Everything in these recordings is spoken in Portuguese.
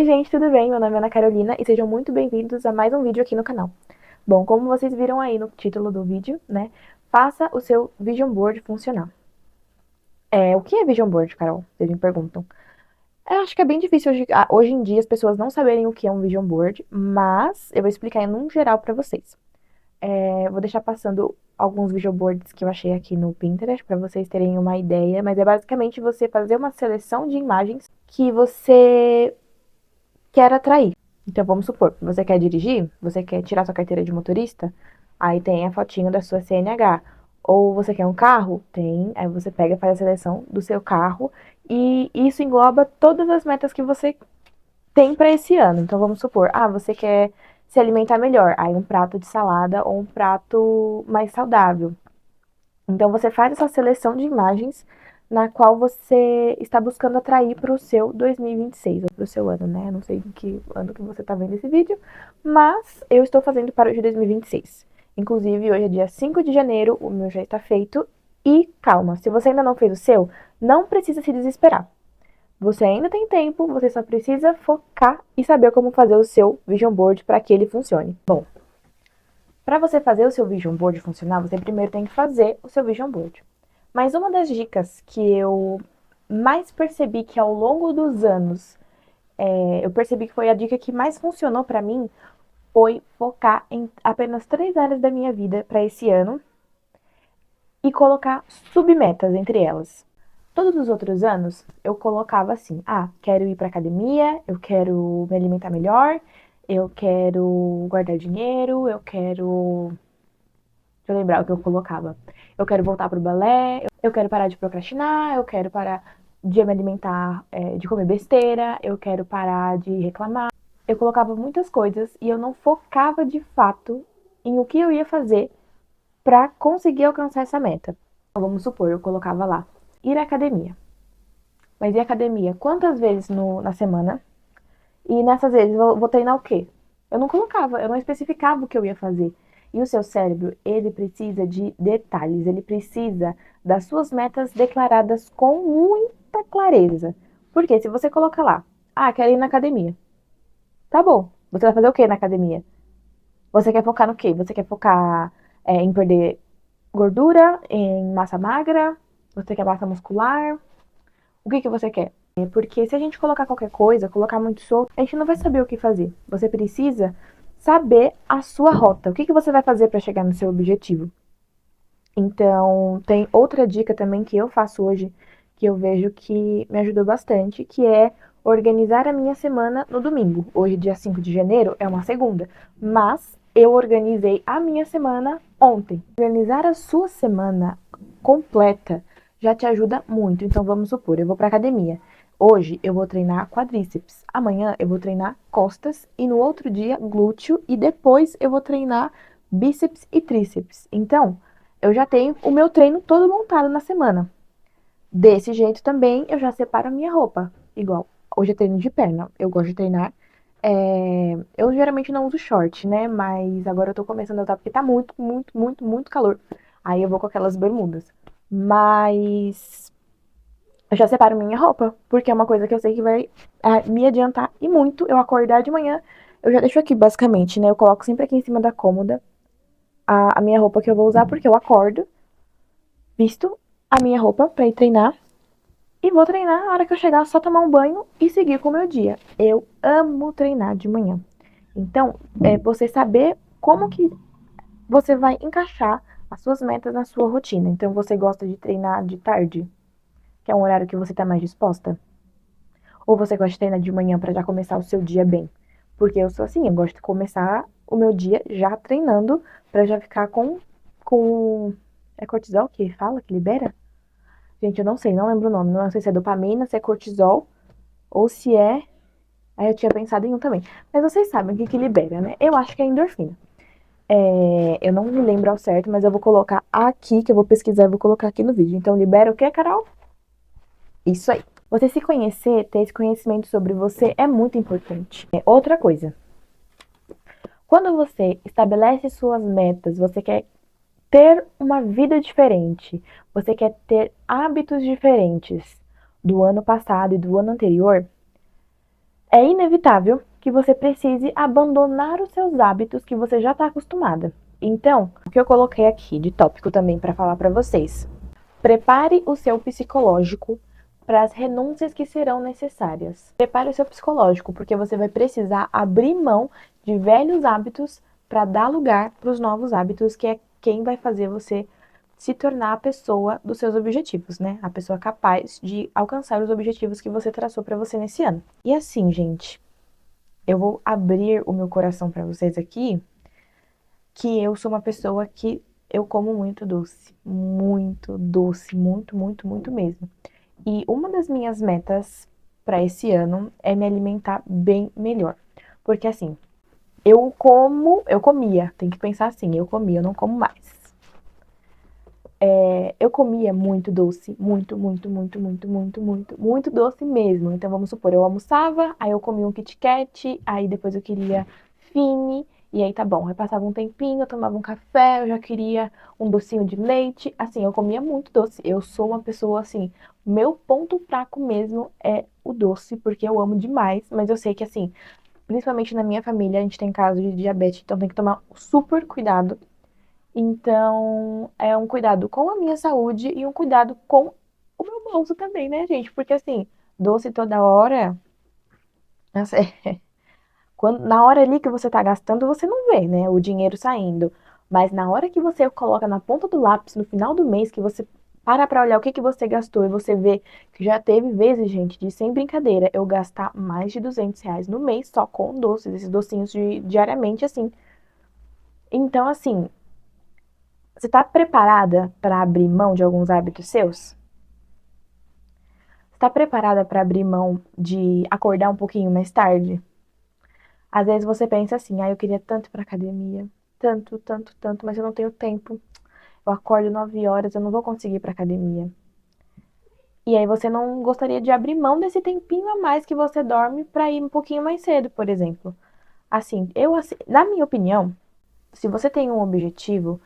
Oi gente, tudo bem? Meu nome é Ana Carolina e sejam muito bem-vindos a mais um vídeo aqui no canal. Bom, como vocês viram aí no título do vídeo, né? Faça o seu Vision Board funcionar. O que é Vision Board, Carol? Vocês me perguntam. Eu acho que é bem difícil hoje em dia as pessoas não saberem o que é um Vision Board, mas eu vou explicar em um geral pra vocês. Vou deixar passando alguns Vision Boards que eu achei aqui no Pinterest pra vocês terem uma ideia, mas é basicamente você fazer uma seleção de imagens que você quer atrair. Então vamos supor, você quer dirigir, você quer tirar sua carteira de motorista, aí tem a fotinho da sua CNH. Ou você quer um carro, tem, aí você pega e faz a seleção do seu carro e isso engloba todas as metas que você tem para esse ano. Então vamos supor, você quer se alimentar melhor, aí um prato de salada ou um prato mais saudável. Então você faz essa seleção de imagens na qual você está buscando atrair para o seu 2026, ou para o seu ano, né? Não sei em que ano que você está vendo esse vídeo, mas eu estou fazendo para o de 2026. Inclusive, hoje é dia 5 de janeiro, o meu já está feito. E calma, se você ainda não fez o seu, não precisa se desesperar. Você ainda tem tempo, você só precisa focar e saber como fazer o seu Vision Board para que ele funcione. Bom, para você fazer o seu Vision Board funcionar, você primeiro tem que fazer o seu Vision Board. Mas uma das dicas que eu mais percebi que ao longo dos anos, eu percebi que foi a dica que mais funcionou para mim, foi focar em apenas 3 áreas da minha vida para esse ano e colocar submetas entre elas. Todos os outros anos eu colocava assim: quero ir para academia, eu quero me alimentar melhor, eu quero guardar dinheiro, eu quero. Deixa eu lembrar o que eu colocava. Eu quero voltar pro balé, eu quero parar de procrastinar, eu quero parar de me alimentar, de comer besteira, eu quero parar de reclamar. Eu colocava muitas coisas e eu não focava de fato em o que eu ia fazer para conseguir alcançar essa meta. Então, vamos supor, eu colocava lá, ir à academia. Mas ir à academia quantas vezes na semana? E nessas vezes eu vou treinar o quê? Eu não colocava, eu não especificava o que eu ia fazer. E o seu cérebro, ele precisa de detalhes, ele precisa das suas metas declaradas com muita clareza. Porque se você coloca lá, quero ir na academia. Tá bom. Você vai fazer o quê na academia? Você quer focar no quê? Você quer focar em perder gordura, em massa magra? Você quer massa muscular? O que você quer? Porque se a gente colocar qualquer coisa, colocar muito solto, a gente não vai saber o que fazer. Você precisa saber a sua rota. O que você vai fazer para chegar no seu objetivo? Então, tem outra dica também que eu faço hoje, que eu vejo que me ajudou bastante, que é organizar a minha semana no domingo. Hoje, dia 5 de janeiro, é uma segunda, mas eu organizei a minha semana ontem. Organizar a sua semana completa já te ajuda muito. Então, vamos supor, eu vou para academia. Hoje eu vou treinar quadríceps, amanhã eu vou treinar costas e no outro dia glúteo e depois eu vou treinar bíceps e tríceps. Então, eu já tenho o meu treino todo montado na semana. Desse jeito também eu já separo a minha roupa. Igual, hoje é treino de perna. Eu gosto de treinar. Eu geralmente não uso short, né? Mas agora eu tô começando a usar porque tá muito, muito, muito, muito calor. Aí eu vou com aquelas bermudas. Mas eu já separo minha roupa, porque é uma coisa que eu sei que vai me adiantar e muito. Eu acordar de manhã, eu já deixo aqui basicamente, né? Eu coloco sempre aqui em cima da cômoda a minha roupa que eu vou usar, porque eu acordo, visto a minha roupa pra ir treinar e vou treinar. Na hora que eu chegar, só tomar um banho e seguir com o meu dia. Eu amo treinar de manhã. Então, você saber como que você vai encaixar as suas metas na sua rotina. Então, você gosta de treinar de tarde, que é um horário que você tá mais disposta? Ou você gosta de treinar de manhã pra já começar o seu dia bem? Porque eu sou assim, eu gosto de começar o meu dia já treinando pra já ficar com é cortisol que fala, que libera? Gente, eu não sei, não lembro o nome. Não sei se é dopamina, se é cortisol, ou se é. Aí eu tinha pensado em um também. Mas vocês sabem o que libera, né? Eu acho que é endorfina. Eu não me lembro ao certo, mas eu vou colocar aqui, que eu vou pesquisar e vou colocar aqui no vídeo. Então, libera o que, Carol? Isso aí. Você se conhecer, ter esse conhecimento sobre você é muito importante. Outra coisa. Quando você estabelece suas metas, você quer ter uma vida diferente, você quer ter hábitos diferentes do ano passado e do ano anterior, É inevitável que você precise abandonar os seus hábitos que você já está acostumada. Então, o que eu coloquei aqui de tópico também para falar para vocês. Prepare o seu psicológico para as renúncias que serão necessárias. Prepare o seu psicológico, porque você vai precisar abrir mão de velhos hábitos para dar lugar para os novos hábitos, que é quem vai fazer você se tornar a pessoa dos seus objetivos, né? A pessoa capaz de alcançar os objetivos que você traçou para você nesse ano. E assim, gente, eu vou abrir o meu coração para vocês aqui, que eu sou uma pessoa que eu como muito doce, muito, muito, muito mesmo. E uma das minhas metas para esse ano é me alimentar bem melhor. Porque assim, eu comia, tem que pensar assim, eu comia, eu não como mais. Eu comia muito doce, muito doce mesmo. Então vamos supor, eu almoçava, aí eu comia um Kit Kat, aí depois eu queria Fini, e aí tá bom. Aí passava um tempinho, eu tomava um café, eu já queria um docinho de leite. Assim, eu comia muito doce. Eu sou uma pessoa assim, meu ponto fraco mesmo é o doce, porque eu amo demais, mas eu sei que assim, principalmente na minha família, a gente tem caso de diabetes, então tem que tomar super cuidado. Então, é um cuidado com a minha saúde e um cuidado com o meu bolso também, né, gente? Porque assim, doce toda hora, nossa, na hora ali que você tá gastando, você não vê, né, o dinheiro saindo. Mas na hora que você coloca na ponta do lápis, no final do mês, que você para pra olhar o que que você gastou e você vê que já teve vezes, gente, de sem brincadeira, eu gastar mais de R$ 200 no mês só com doces, esses docinhos diariamente, assim. Então, assim, você tá preparada para abrir mão de alguns hábitos seus? Está preparada para abrir mão de acordar um pouquinho mais tarde? Às vezes você pensa assim, eu queria tanto ir pra academia, tanto, tanto, tanto, mas eu não tenho tempo. Eu acordo 9 horas, eu não vou conseguir ir pra academia. E aí você não gostaria de abrir mão desse tempinho a mais que você dorme para ir um pouquinho mais cedo, por exemplo. Na minha opinião, se você tem um objetivo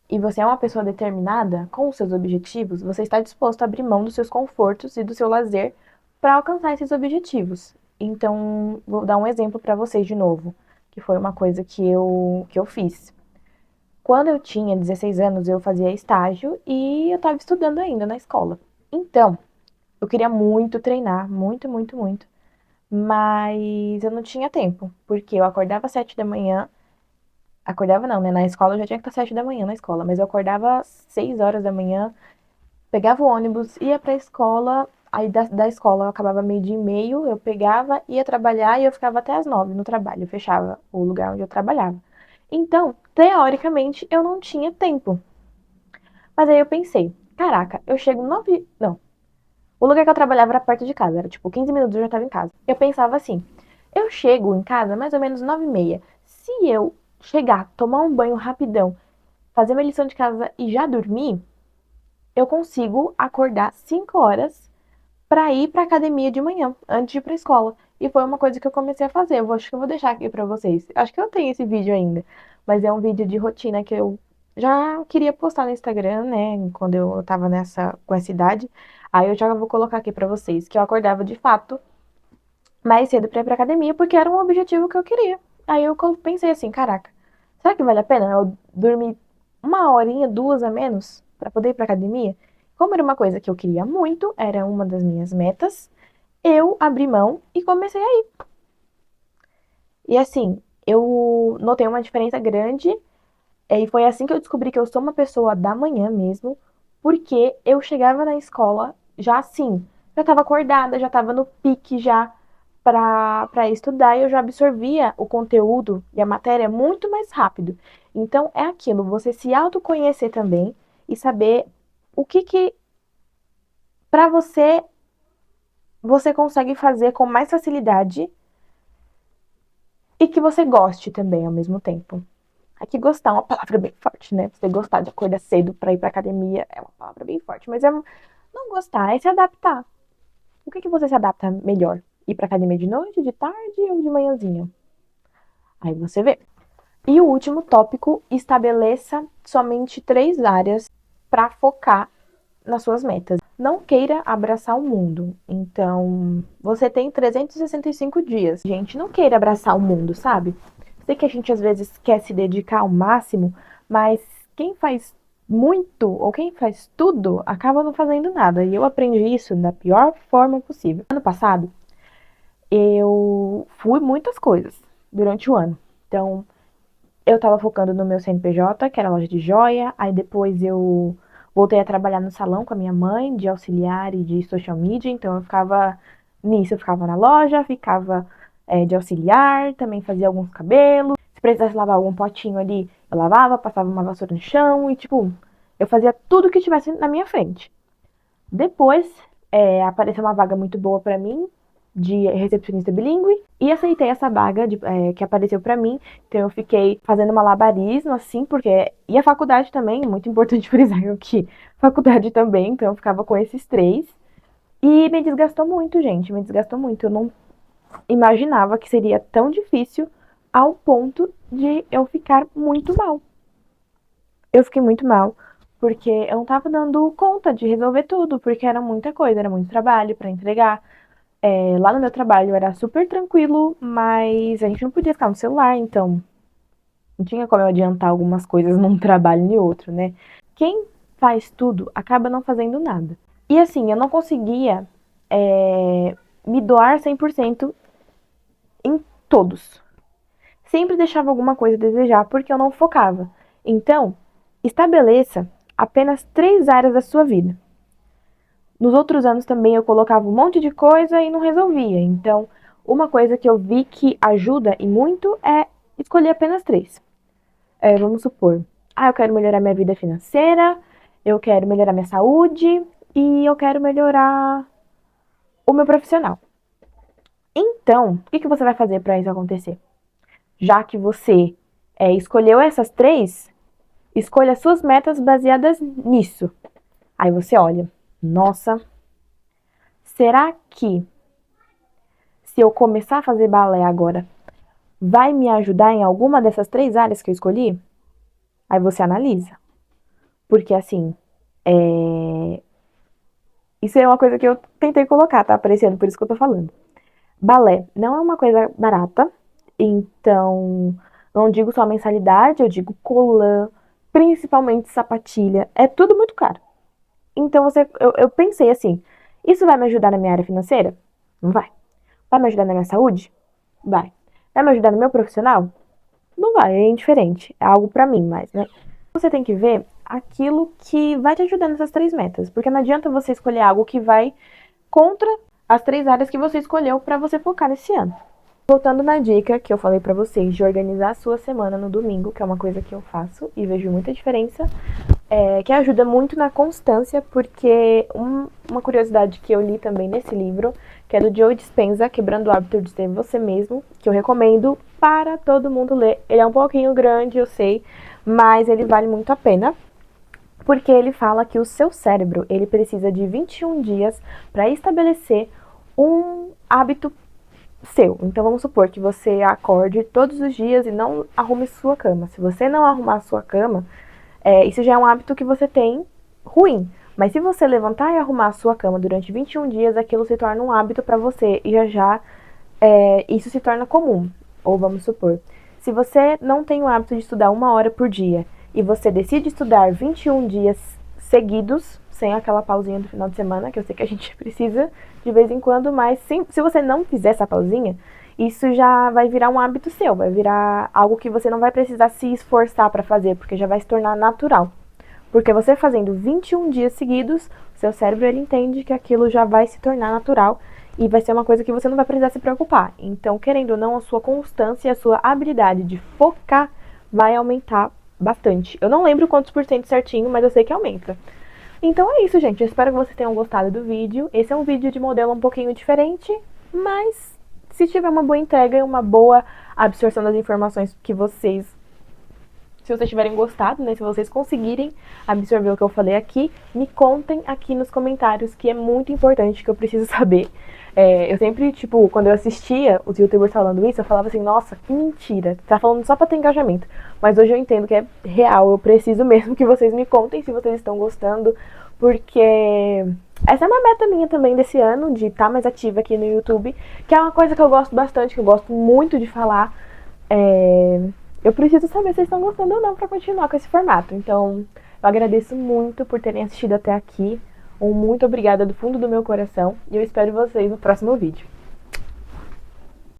e você é uma pessoa determinada com os seus objetivos, você está disposto a abrir mão dos seus confortos e do seu lazer para alcançar esses objetivos. Então, vou dar um exemplo para vocês de novo, que foi uma coisa que eu fiz. Quando eu tinha 16 anos, eu fazia estágio e eu estava estudando ainda na escola. Então, eu queria muito treinar, muito, muito, muito, mas eu não tinha tempo, porque eu acordava às 7 da manhã. Acordava não, né? Na escola eu já tinha que estar 7 da manhã na escola, mas eu acordava às 6 horas da manhã, pegava o ônibus, ia pra escola, aí da escola eu acabava meio-dia e meio, eu pegava, ia trabalhar e eu ficava até às 9 no trabalho, eu fechava o lugar onde eu trabalhava. Então, teoricamente, eu não tinha tempo. Mas aí eu pensei, caraca, eu chego 9. Não. O lugar que eu trabalhava era perto de casa, era tipo 15 minutos eu já tava em casa. Eu pensava assim, eu chego em casa mais ou menos 9h30. Se eu chegar, tomar um banho rapidão, fazer minha lição de casa e já dormir, eu consigo acordar 5 horas para ir para academia de manhã, antes de ir para escola. E foi uma coisa que eu comecei a fazer. Acho que eu vou deixar aqui para vocês. Acho que eu tenho esse vídeo ainda, mas é um vídeo de rotina que eu já queria postar no Instagram, né, quando eu tava com essa idade. Aí eu já vou colocar aqui para vocês que eu acordava de fato mais cedo para ir para academia porque era um objetivo que eu queria. Aí eu pensei assim, caraca, será que vale a pena eu dormir uma horinha, duas a menos para poder ir para academia? Como era uma coisa que eu queria muito, era uma das minhas metas, eu abri mão e comecei a ir. E assim, eu notei uma diferença grande, e foi assim que eu descobri que eu sou uma pessoa da manhã mesmo, porque eu chegava na escola já assim, já estava acordada, já estava no pique já para estudar e eu já absorvia o conteúdo e a matéria muito mais rápido. Então é aquilo, você se autoconhecer também e saber o que para você consegue fazer com mais facilidade e que você goste também ao mesmo tempo. Aqui gostar é uma palavra bem forte, né? Você gostar de acordar cedo pra ir pra academia é uma palavra bem forte, mas é não gostar, é se adaptar. O que você se adapta melhor? Ir pra academia de noite, de tarde ou de manhãzinha? Aí você vê. E o último tópico, estabeleça somente 3 áreas para focar nas suas metas. não queira abraçar o mundo. Então, você tem 365 dias. Gente, não queira abraçar o mundo, sabe? Sei que a gente às vezes quer se dedicar ao máximo, mas quem faz muito ou quem faz tudo acaba não fazendo nada. E eu aprendi isso da pior forma possível. Ano passado, eu fui muitas coisas durante o ano. Então, eu tava focando no meu CNPJ, que era loja de joia, aí depois eu voltei a trabalhar no salão com a minha mãe, de auxiliar e de social media, então eu ficava nisso, eu ficava na loja, ficava de auxiliar, também fazia alguns cabelos, se precisasse lavar algum potinho ali, eu lavava, passava uma vassoura no chão e tipo, eu fazia tudo que tivesse na minha frente. Depois, apareceu uma vaga muito boa pra mim, de recepcionista bilíngue, e aceitei essa vaga que apareceu pra mim. Então eu fiquei fazendo malabarismo, assim, porque... E a faculdade também, muito importante frisar que faculdade também, então eu ficava com esses três. E me desgastou muito, gente, me desgastou muito. Eu não imaginava que seria tão difícil ao ponto de eu ficar muito mal. Eu fiquei muito mal, porque eu não tava dando conta de resolver tudo, porque era muita coisa, era muito trabalho pra entregar. Lá no meu trabalho era super tranquilo, mas a gente não podia ficar no celular, então não tinha como eu adiantar algumas coisas num trabalho e outro, né? Quem faz tudo acaba não fazendo nada. E assim, eu não conseguia me doar 100% em todos. Sempre deixava alguma coisa a desejar porque eu não focava. Então, estabeleça apenas 3 áreas da sua vida. Nos outros anos também eu colocava um monte de coisa e não resolvia. Então, uma coisa que eu vi que ajuda e muito é escolher apenas 3. Vamos supor, eu quero melhorar minha vida financeira, eu quero melhorar minha saúde e eu quero melhorar o meu profissional. Então, o que você vai fazer para isso acontecer? Já que você escolheu essas 3, escolha suas metas baseadas nisso. Aí você olha, nossa, será que se eu começar a fazer balé agora, vai me ajudar em alguma dessas 3 áreas que eu escolhi? Aí você analisa. Porque assim, isso é uma coisa que eu tentei colocar, tá aparecendo, por isso que eu tô falando. Balé não é uma coisa barata, então não digo só mensalidade, eu digo colã, principalmente sapatilha, é tudo muito caro. Então eu pensei assim, isso vai me ajudar na minha área financeira? Não vai. Vai me ajudar na minha saúde? Vai. Vai me ajudar no meu profissional? Não vai, é indiferente. É algo pra mim, mas, né? Você tem que ver aquilo que vai te ajudar nessas 3 metas. Porque não adianta você escolher algo que vai contra as 3 áreas que você escolheu pra você focar nesse ano. Voltando na dica que eu falei pra vocês de organizar a sua semana no domingo, que é uma coisa que eu faço e vejo muita diferença, que ajuda muito na constância, porque uma curiosidade que eu li também nesse livro, que é do Joe Dispenza, Quebrando o Hábito de Ser Você Mesmo, que eu recomendo para todo mundo ler. Ele é um pouquinho grande, eu sei, mas ele vale muito a pena, porque ele fala que o seu cérebro ele precisa de 21 dias para estabelecer um hábito seu. Então vamos supor que você acorde todos os dias e não arrume sua cama. Se você não arrumar a sua cama, isso já é um hábito que você tem ruim. Mas se você levantar e arrumar a sua cama durante 21 dias, aquilo se torna um hábito para você e já isso se torna comum. Ou vamos supor, se você não tem o hábito de estudar 1 hora por dia e você decide estudar 21 dias seguidos, sem aquela pausinha do final de semana, que eu sei que a gente precisa de vez em quando, mas se você não fizer essa pausinha, isso já vai virar um hábito seu, vai virar algo que você não vai precisar se esforçar para fazer, porque já vai se tornar natural. Porque você fazendo 21 dias seguidos, seu cérebro ele entende que aquilo já vai se tornar natural e vai ser uma coisa que você não vai precisar se preocupar. Então, querendo ou não, a sua constância e a sua habilidade de focar vai aumentar bastante. Eu não lembro quantos por cento certinho, mas eu sei que aumenta. Então é isso, gente. Eu espero que vocês tenham gostado do vídeo. Esse é um vídeo de modelo um pouquinho diferente, mas se tiver uma boa entrega e uma boa absorção das informações que vocês Se vocês tiverem gostado, né, se vocês conseguirem absorver o que eu falei aqui, me contem aqui nos comentários, que é muito importante, que eu preciso saber. Eu sempre, tipo, quando eu assistia os youtubers falando isso, eu falava assim, nossa, que mentira, tá falando só pra ter engajamento. Mas hoje eu entendo que é real, eu preciso mesmo que vocês me contem se vocês estão gostando, porque essa é uma meta minha também desse ano, de estar mais ativa aqui no YouTube, que é uma coisa que eu gosto bastante, que eu gosto muito de falar. Eu preciso saber se vocês estão gostando ou não pra continuar com esse formato. Então, eu agradeço muito por terem assistido até aqui. Um muito obrigada do fundo do meu coração e eu espero vocês no próximo vídeo.